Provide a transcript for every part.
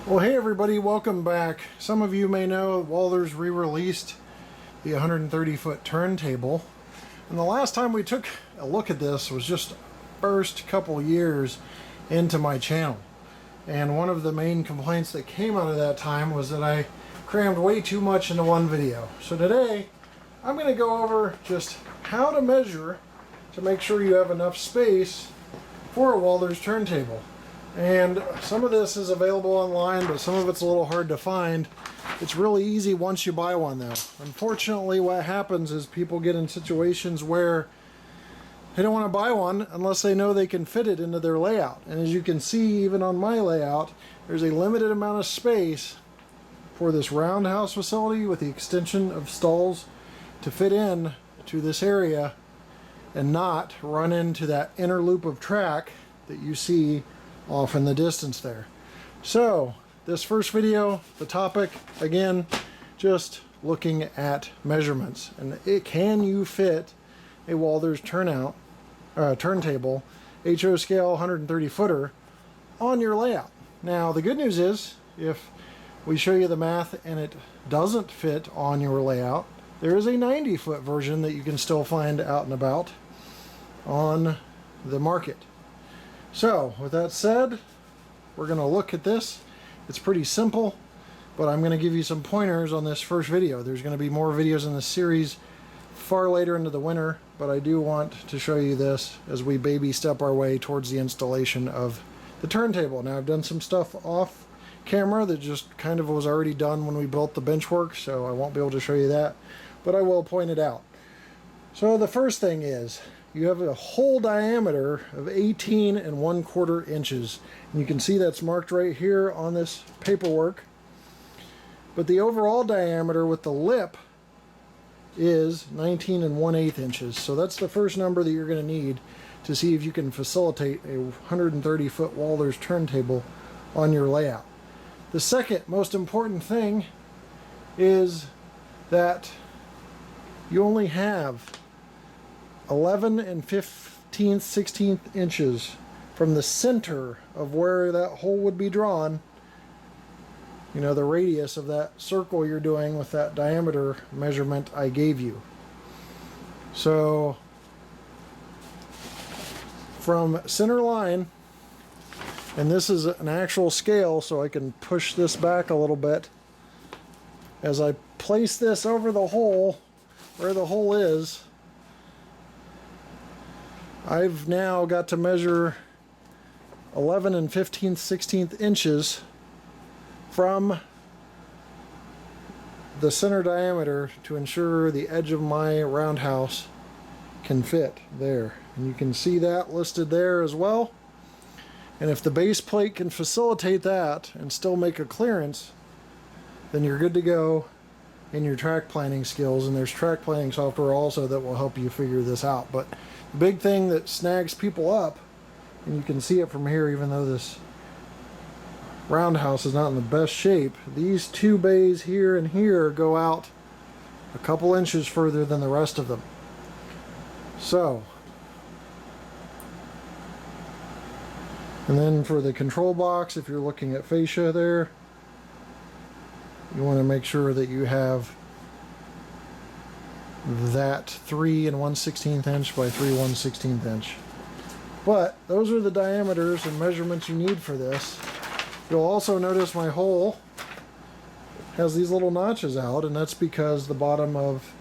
Well, hey everybody, welcome back. Some of you may know Walthers re-released the 130-foot turntable. And the last time we took a look at this was just first couple years into my channel. And one of the main complaints that came out of that time was that I crammed way too much into one video. So today, I'm going to go over just how to measure to make sure you have enough space for a Walthers turntable. And some of this is available online, but some of it's a little hard to find. It's really easy once you buy one though. Unfortunately, what happens is people get in situations where they don't want to buy one unless they know they can fit it into their layout. And as you can see, even on my layout, there's a limited amount of space for this roundhouse facility with the extension of stalls to fit in to this area and not run into that inner loop of track that you see off in the distance there. So this first video, the topic again, just looking at measurements, and can you fit a Walthers turntable HO scale 130 footer on your layout. Now the good news is, if we show you the math and it doesn't fit on your layout, there is a 90-foot version that you can still find out and about on the market. So with that said, we're going to look at this. It's pretty simple, but I'm going to give you some pointers on this first video. There's going to be more videos in this series far later into the winter, but I do want to show you this as we baby step our way towards the installation of the turntable. Now I've done some stuff off camera that just kind of was already done when we built the benchwork, so I won't be able to show you that, but I will point it out. So the first thing is, you have a hole diameter of 18 1/4 inches. And you can see that's marked right here on this paperwork. But the overall diameter with the lip is 19 1/8 inches. So that's the first number that you're going to need to see if you can facilitate a 130-foot Walthers turntable on your layout. The second most important thing is that you only have 11 15/16 inches from the center of where that hole would be drawn, you know, the radius of that circle you're doing with that diameter measurement I gave you. So from center line, and this is an actual scale, so I can push this back a little bit as I place this over the hole where the hole is. I've now got to measure 11 15/16 inches from the center diameter to ensure the edge of my roundhouse can fit there. And you can see that listed there as well. And if the base plate can facilitate that and still make a clearance, then you're good to go in your track planning skills. And there's track planning software also that will help you figure this out. But the big thing that snags people up, and you can see it from here even though this roundhouse is not in the best shape, these two bays here and here go out a couple inches further than the rest of them. So, and then for the control box, if you're looking at fascia there, you want to make sure that you have that 3 1/16 inch by 3 1/16 inch. But those are the diameters and measurements you need for this. You'll also notice my hole has these little notches out, and that's because the bottom of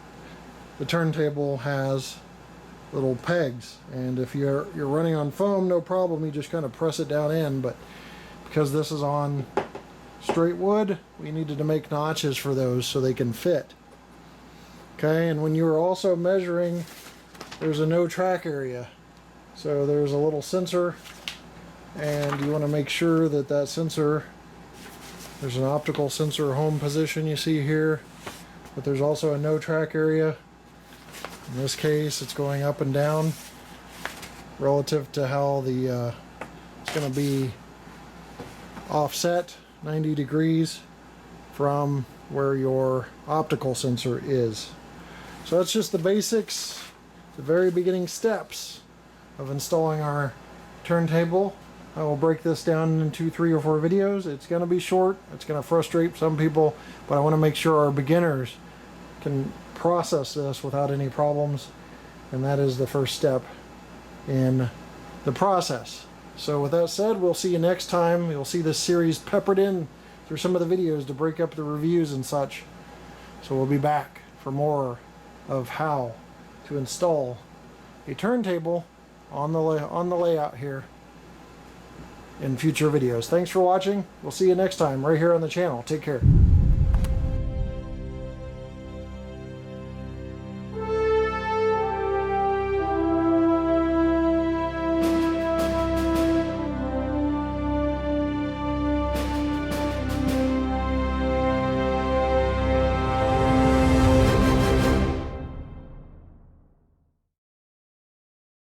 the turntable has little pegs. And if you're running on foam, no problem, you just kind of press it down in. But because this is on straight wood, we needed to make notches for those so they can fit. Okay, and when you are also measuring, there's a no track area. So there's a little sensor, and you want to make sure that that sensor, there's an optical sensor home position you see here, but there's also a no track area. In this case, it's going up and down relative to how the it's going to be offset 90 degrees from where your optical sensor is. So that's just the basics, the very beginning steps of installing our turntable I will break this down into 3 or 4 videos. It's going to be short. It's going to frustrate some people, but I want to make sure our beginners can process this without any problems, and that is the first step in the process. So with that said, we'll see you next time. You'll see this series peppered in through some of the videos to break up the reviews and such. So we'll be back for more of how to install a turntable on the layout here in future videos. Thanks for watching. We'll see you next time right here on the channel. Take care.